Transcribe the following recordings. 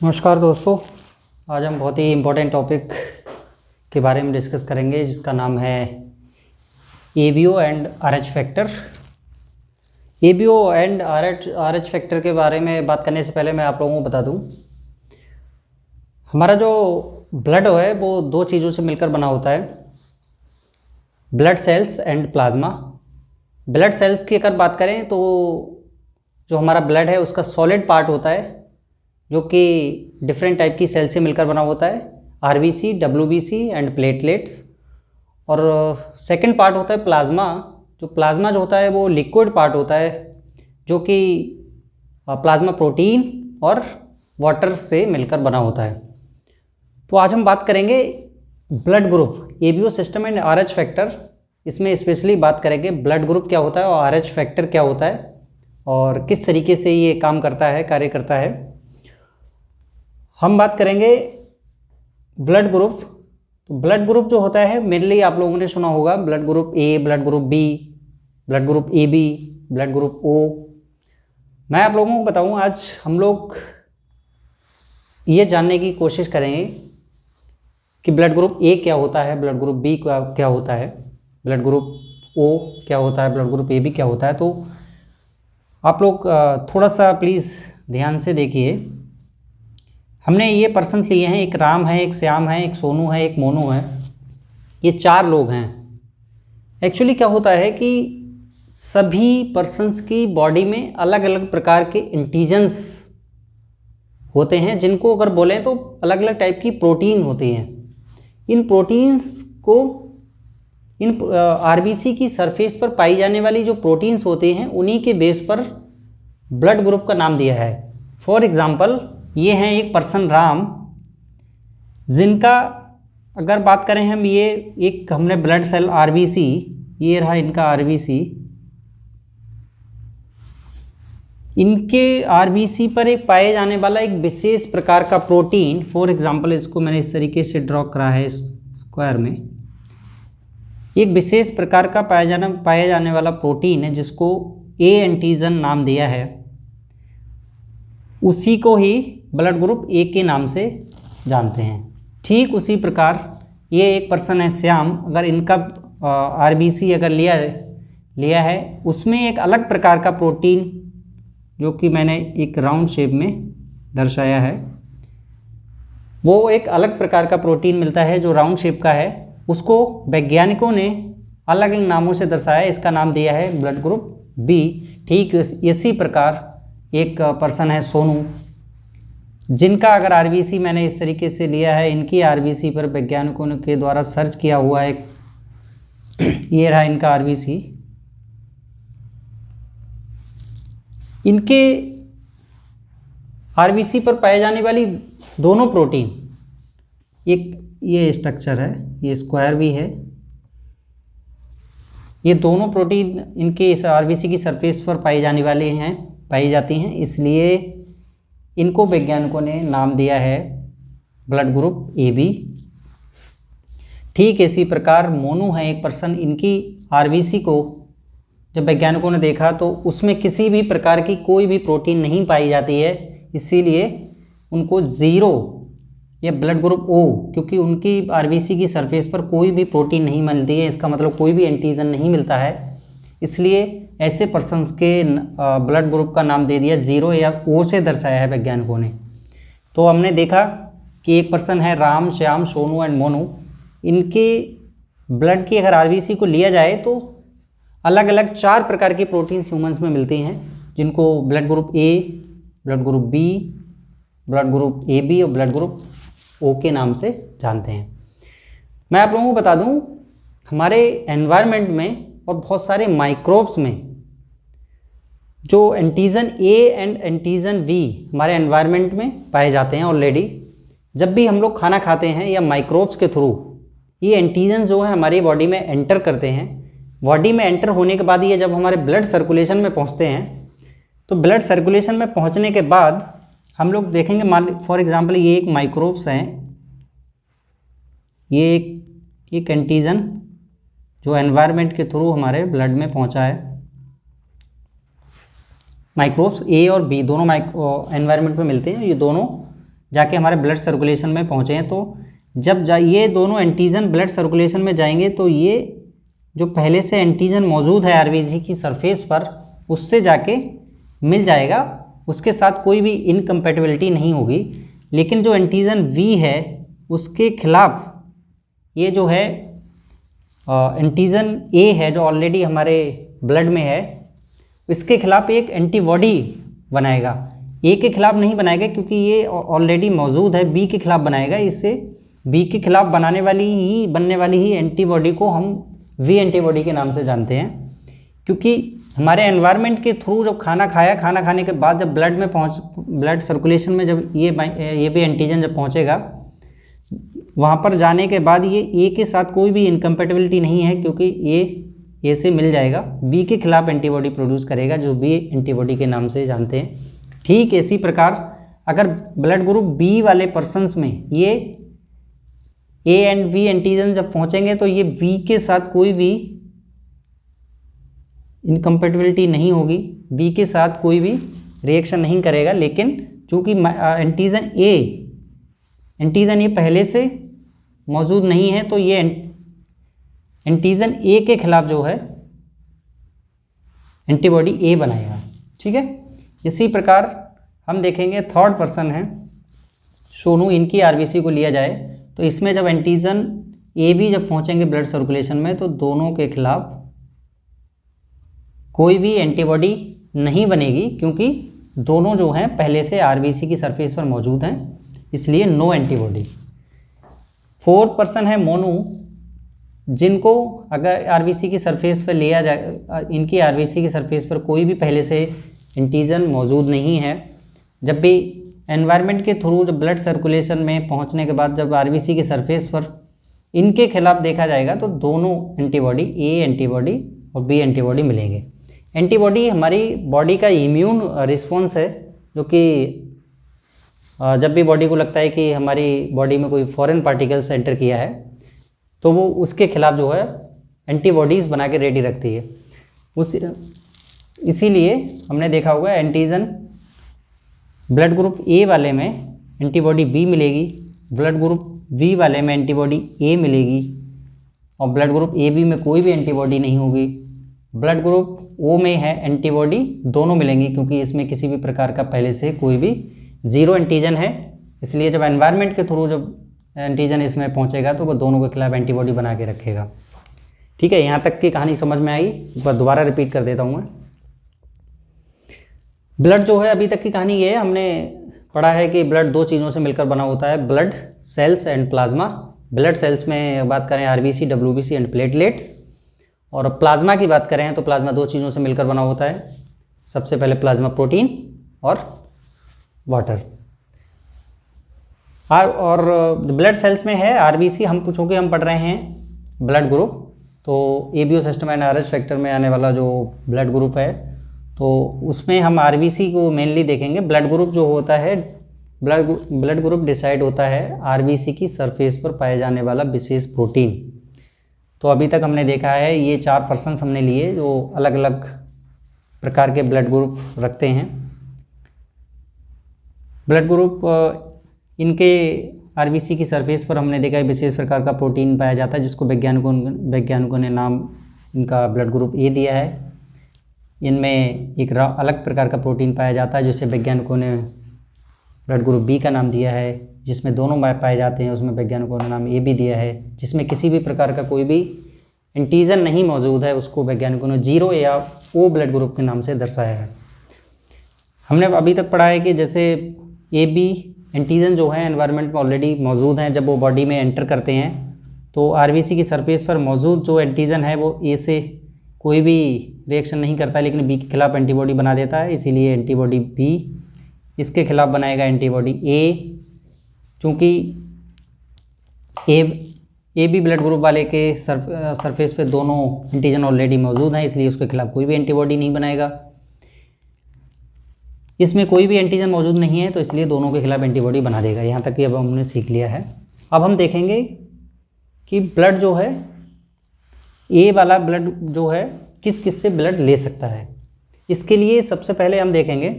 नमस्कार दोस्तों। आज हम बहुत ही इम्पोर्टेंट टॉपिक के बारे में डिस्कस करेंगे जिसका नाम है ABO and RH factor. ABO and RH factor के बारे में बात करने से पहले मैं आप लोगों को बता दूं, हमारा जो ब्लड है वो दो चीज़ों से मिलकर बना होता है, blood cells and plasma. Blood cells की अगर बात करें तो जो हमारा ब्लड है उसका सॉलिड पार्ट होता है जो कि डिफरेंट टाइप की सेल से मिलकर बना होता है, आरबीसी, डब्ल्यूबीसी एंड प्लेटलेट्स। और सेकंड पार्ट होता है प्लाज्मा। जो प्लाज्मा जो होता है वो लिक्विड पार्ट होता है जो कि प्लाज्मा प्रोटीन और वाटर से मिलकर बना होता है। तो आज हम बात करेंगे blood group, ABO system and RH factor. इसमें स्पेशली बात करेंगे ब्लड ग्रुप क्या होता है और आरएच फैक्टर क्या होता है और किस तरीके से ये काम करता है, कार्य करता है। हम बात करेंगे ब्लड ग्रुप। तो ब्लड ग्रुप जो होता है मेनली आप लोगों ने सुना होगा blood group A, blood group B, blood group A B, blood group O. मैं आप लोगों को बताऊं, आज हम लोग ये जानने की कोशिश करेंगे कि ब्लड ग्रुप ए क्या होता है, ब्लड ग्रुप बी क्या होता है, ब्लड ग्रुप ओ क्या होता है, ब्लड ग्रुप ए बी क्या होता है। तो आप लोग थोड़ा सा प्लीज़ ध्यान से देखिए। हमने ये पर्सन लिए हैं, एक राम है, एक श्याम है, एक सोनू है, एक मोनू है। ये चार लोग हैं। एक्चुअली क्या होता है कि सभी पर्सन्स की बॉडी में अलग अलग प्रकार के एंटीजन्स होते हैं, जिनको अगर बोलें तो अलग अलग टाइप की प्रोटीन होती हैं। इन प्रोटीन्स को इन आरबीसी की सरफेस पर पाई जाने वाली जो प्रोटीन्स होते हैं उन्हीं के बेस पर ब्लड ग्रुप का नाम दिया है। फॉर एग्जांपल ये हैं एक पर्सन राम, जिनका अगर बात करें हम, ये एक हमने ब्लड सेल आरबीसी, ये रहा इनका आरबीसी। इनके आरबीसी पर एक पाए जाने वाला एक विशेष प्रकार का प्रोटीन, फॉर एग्जांपल इसको मैंने इस तरीके से ड्रॉ करा है स्क्वायर में, एक विशेष प्रकार का पाया जाने वाला प्रोटीन है जिसको ए एंटीजन नाम दिया है। उसी को ही ब्लड ग्रुप ए के नाम से जानते हैं। ठीक उसी प्रकार ये एक पर्सन है श्याम, अगर इनका आरबीसी अगर लिया है, उसमें एक अलग प्रकार का प्रोटीन जो कि मैंने एक राउंड शेप में दर्शाया है, वो एक अलग प्रकार का प्रोटीन मिलता है जो राउंड शेप का है। उसको वैज्ञानिकों ने अलग अलग नामों से दर्शाया, इसका नाम दिया है ब्लड ग्रुप बी। ठीक इसी प्रकार एक पर्सन है सोनू, जिनका अगर आरबीसी मैंने इस तरीके से लिया है, इनकी आरबीसी पर वैज्ञानिकों के द्वारा सर्च किया हुआ है, ये रहा इनका आरबीसी। इनके आरबीसी पर पाए जाने वाली दोनों प्रोटीन, एक ये स्ट्रक्चर है, ये स्क्वायर भी है, ये दोनों प्रोटीन इनके इस आरबीसी की सरफेस पर पाई जाती हैं, इसलिए इनको वैज्ञानिकों ने नाम दिया है ब्लड ग्रुप ए बी। ठीक इसी प्रकार मोनू है एक पर्सन, इनकी आरबीसी को जब वैज्ञानिकों ने देखा तो उसमें किसी भी प्रकार की कोई भी प्रोटीन नहीं पाई जाती है, इसीलिए उनको ज़ीरो या ब्लड ग्रुप ओ, क्योंकि उनकी आरबीसी की सरफेस पर कोई भी प्रोटीन नहीं मिलती है, इसका मतलब कोई भी एंटीजन नहीं मिलता है, इसलिए ऐसे पर्सन्स के ब्लड ग्रुप का नाम दे दिया जीरो या ओ से दर्शाया है वैज्ञानिकों ने। तो हमने देखा कि एक पर्सन है राम, श्याम, सोनू एंड मोनू। इनके ब्लड की अगर आरबीसी को लिया जाए तो अलग अलग चार प्रकार की प्रोटीन्स ह्यूमंस में मिलती हैं, जिनको blood group A, blood group B, blood group A B और ब्लड ग्रुप ओ के नाम से जानते हैं। मैं आप लोगों को बता दूं, हमारे एनवायरनमेंट में और बहुत सारे माइक्रोब्स में जो antigen A and antigen B हमारे एनवायरनमेंट में पाए जाते हैं ऑलरेडी। जब भी हम लोग खाना खाते हैं या माइक्रोब्स के थ्रू ये एंटीजन जो है हमारी बॉडी में एंटर करते हैं, बॉडी में एंटर होने के बाद ये जब हमारे ब्लड सर्कुलेशन में पहुंचते हैं, तो ब्लड सर्कुलेशन में पहुंचने के बाद हम लोग देखेंगे, मान फॉर एग्जांपल ये एक माइक्रोब्स हैं, ये एक एंटीजन जो एनवायरनमेंट के थ्रू हमारे ब्लड में पहुंचा है। माइक्रोब्स ए और बी दोनों एनवायरनमेंट में मिलते हैं, ये दोनों जाके हमारे ब्लड सर्कुलेशन में पहुँचे हैं। तो जब ये दोनों एंटीजन ब्लड सर्कुलेशन में जाएंगे तो ये जो पहले से एंटीजन मौजूद है आरबीसी की सरफेस पर, उससे जाके मिल जाएगा, उसके साथ कोई भी इनकम्पैटिबिलिटी नहीं होगी। लेकिन जो एंटीजन वी है उसके खिलाफ ये जो है एंटीजन ए है जो ऑलरेडी हमारे ब्लड में है, इसके खिलाफ एक एंटीबॉडी बनाएगा। ए के खिलाफ नहीं बनाएगा क्योंकि ये ऑलरेडी मौजूद है, बी के खिलाफ बनाएगा। इससे बी के खिलाफ बनने वाली ही एंटीबॉडी को हम वी एंटीबॉडी के नाम से जानते हैं। क्योंकि हमारे एनवायरनमेंट के थ्रू जब खाना खाने के बाद जब ब्लड सर्कुलेशन में जब ये भी एंटीजन जब पहुंचेगा, वहाँ पर जाने के बाद ये ए के साथ कोई भी इनकम्पैटिबिलिटी नहीं है क्योंकि ए से मिल जाएगा, बी के खिलाफ एंटीबॉडी प्रोड्यूस करेगा जो बी एंटीबॉडी के नाम से जानते हैं। ठीक इसी प्रकार अगर ब्लड ग्रुप बी वाले पर्सन्स में ये ए एंड वी एंटीजन जब पहुँचेंगे तो ये बी के साथ कोई भी इनकम्पैटिबिलिटी नहीं होगी, बी के साथ कोई भी रिएक्शन नहीं करेगा। लेकिन चूँकि एंटीजन ए पहले से मौजूद नहीं है तो ये एंटीजन ए के खिलाफ जो है एंटीबॉडी ए बनाएगा। ठीक है, इसी प्रकार हम देखेंगे थर्ड पर्सन है सोनू, इनकी आरबीसी को लिया जाए तो इसमें जब एंटीजन ए भी जब पहुंचेंगे ब्लड सर्कुलेशन में तो दोनों के खिलाफ कोई भी एंटीबॉडी नहीं बनेगी क्योंकि दोनों जो हैं पहले से आरबीसी की सरफेस पर मौजूद हैं, इसलिए नो एंटीबॉडी। फोर्थ पर्सन है मोनू, जिनको अगर आरबीसी की सरफेस पर लिया जाए, इनकी आरबीसी की सरफेस पर कोई भी पहले से एंटीजन मौजूद नहीं है। जब भी एनवायरनमेंट के थ्रू जब ब्लड सर्कुलेशन में पहुंचने के बाद जब आरबीसी की सरफेस पर इनके खिलाफ देखा जाएगा तो दोनों एंटीबॉडी ए एंटीबॉडी और बी एंटीबॉडी मिलेंगे। एंटीबॉडी हमारी बॉडी का इम्यून रिस्पॉन्स है, जो कि जब भी बॉडी को लगता है कि हमारी बॉडी में कोई फॉरेन पार्टिकल्स एंटर किया है तो वो उसके खिलाफ जो है एंटीबॉडीज़ बना के रेडी रखती है। इसीलिए हमने देखा होगा एंटीजन ब्लड ग्रुप ए वाले में एंटीबॉडी बी मिलेगी, ब्लड ग्रुप बी वाले में एंटीबॉडी ए मिलेगी और ब्लड ग्रुप ए बी में कोई भी एंटीबॉडी नहीं होगी। ब्लड ग्रुप ओ में है एंटीबॉडी दोनों मिलेंगी क्योंकि इसमें किसी भी प्रकार का पहले से कोई भी जीरो एंटीजन है, इसलिए जब एनवायरनमेंट के थ्रू जब एंटीजन इसमें पहुंचेगा तो वो दोनों के खिलाफ एंटीबॉडी बना के रखेगा। ठीक है, यहाँ तक की कहानी समझ में आई, एक बार दोबारा रिपीट कर देता हूँ मैं। ब्लड जो है अभी तक की कहानी ये है, हमने पढ़ा है कि ब्लड दो चीज़ों से मिलकर बना होता है, blood cells and plasma. Blood cells में बात करें आरबीसी, डब्ल्यूबीसी एंड प्लेटलेट्स, और प्लाज्मा की बात करें तो प्लाज्मा दो चीज़ों से मिलकर बना होता है। सबसे पहले प्लाज्मा प्रोटीन और वाटर। और ब्लड सेल्स में है आरबीसी, हम चूँकि हम पढ़ रहे हैं ब्लड ग्रुप, तो ABO system and RH factor में आने वाला जो ब्लड ग्रुप है तो उसमें हम आरबीसी को मेनली देखेंगे। ब्लड ग्रुप जो होता है, ब्लड ग्रुप डिसाइड होता है आरबीसी की सरफेस पर पाए जाने वाला विशेष प्रोटीन। तो अभी तक हमने देखा है ये चार पर्सन्स हमने लिए जो अलग अलग प्रकार के ब्लड ग्रुप रखते हैं। ब्लड ग्रुप इनके आरबीसी की सरफेस पर हमने देखा है विशेष प्रकार का प्रोटीन पाया जाता है जिसको वैज्ञानिकों ने नाम इनका ब्लड ग्रुप ए दिया है। इनमें एक अलग प्रकार का प्रोटीन पाया जाता है जिसे वैज्ञानिकों ने ब्लड ग्रुप बी का नाम दिया है, जिसमें दोनों पाए जाते हैं उसमें वैज्ञानिकों ने नाम ए भी दिया है। जिसमें किसी भी प्रकार का कोई भी एंटीजन नहीं मौजूद है उसको वैज्ञानिकों ने जीरो या ओ ब्लड ग्रुप के नाम से दर्शाया है। हमने अभी तक पढ़ा है कि जैसे ए बी एंटीजन जो है एनवायरनमेंट में ऑलरेडी मौजूद हैं, जब वो बॉडी में एंटर करते हैं तो आरबीसी की सरफेस पर मौजूद जो एंटीजन है वो ए से कोई भी रिएक्शन नहीं करता लेकिन बी के खिलाफ एंटीबॉडी बना देता है, इसीलिए एंटीबॉडी बी इसके खिलाफ बनाएगा एंटीबॉडी ए। चूँकि ए बी ब्लड ग्रुप वाले के सरफेस पे दोनों एंटीजन ऑलरेडी मौजूद हैं इसलिए उसके खिलाफ कोई भी एंटीबॉडी नहीं बनाएगा। इसमें कोई भी एंटीजन मौजूद नहीं है तो इसलिए दोनों के खिलाफ एंटीबॉडी बना देगा। यहाँ तक कि अब हमने सीख लिया है। अब हम देखेंगे कि ब्लड जो है ए वाला ब्लड जो है किस किस से ब्लड ले सकता है। इसके लिए सबसे पहले हम देखेंगे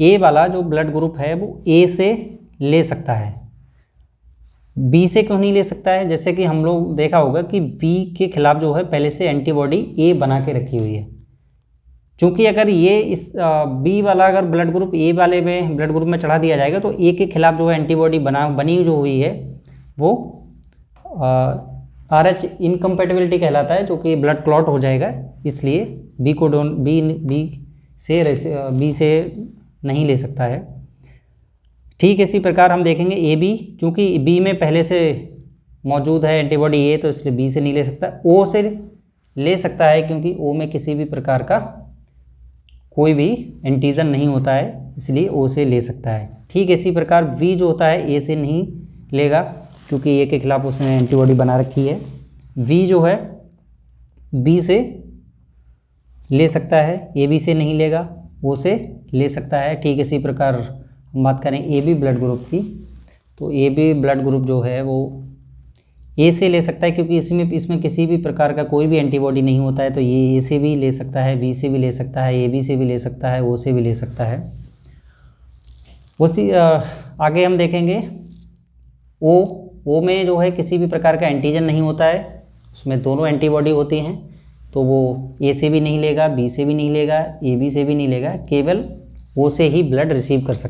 ए वाला जो ब्लड ग्रुप है वो ए से ले सकता है। बी से क्यों नहीं ले सकता है? जैसे कि हम लोग देखा होगा कि बी के खिलाफ जो है पहले से एंटीबॉडी ए बना के रखी हुई है। क्योंकि अगर ये इस बी वाला अगर ब्लड ग्रुप ए वाले में ब्लड ग्रुप में चढ़ा दिया जाएगा तो ए के खिलाफ जो है एंटीबॉडी बनी जो हुई है वो RH इनकम्पेटिबिलिटी कहलाता है, जो कि ब्लड क्लॉट हो जाएगा। इसलिए बी को बी से नहीं ले सकता है। ठीक इसी प्रकार हम देखेंगे ए बी, क्योंकि बी में पहले से मौजूद है एंटीबॉडी ए, तो इसलिए बी से नहीं ले सकता। ओ से ले सकता है क्योंकि ओ में किसी भी प्रकार का कोई भी एंटीजन नहीं होता है, इसलिए ओ से ले सकता है। ठीक इसी प्रकार वी जो होता है ए से नहीं लेगा, क्योंकि ए के खिलाफ उसने एंटीबॉडी बना रखी है। वी जो है बी से ले सकता है, ए बी से नहीं लेगा, ओ से ले सकता है। ठीक इसी प्रकार हम बात करें ए बी ब्लड ग्रुप की, तो ए बी ब्लड ग्रुप जो है वो ए से ले सकता है, क्योंकि इसमें किसी भी प्रकार का कोई भी एंटीबॉडी नहीं होता है, तो ये ए से भी ले सकता है, बी से भी ले सकता है, ए बी से भी ले सकता है, ओ से भी ले सकता है। उसी आगे हम देखेंगे ओ में जो है किसी भी प्रकार का एंटीजन नहीं होता है, उसमें दोनों एंटीबॉडी होती हैं, तो वो ए से भी नहीं लेगा, बी से भी नहीं लेगा, ए बी से भी नहीं लेगा, केवल ओ से ही ब्लड रिसीव कर सकता है।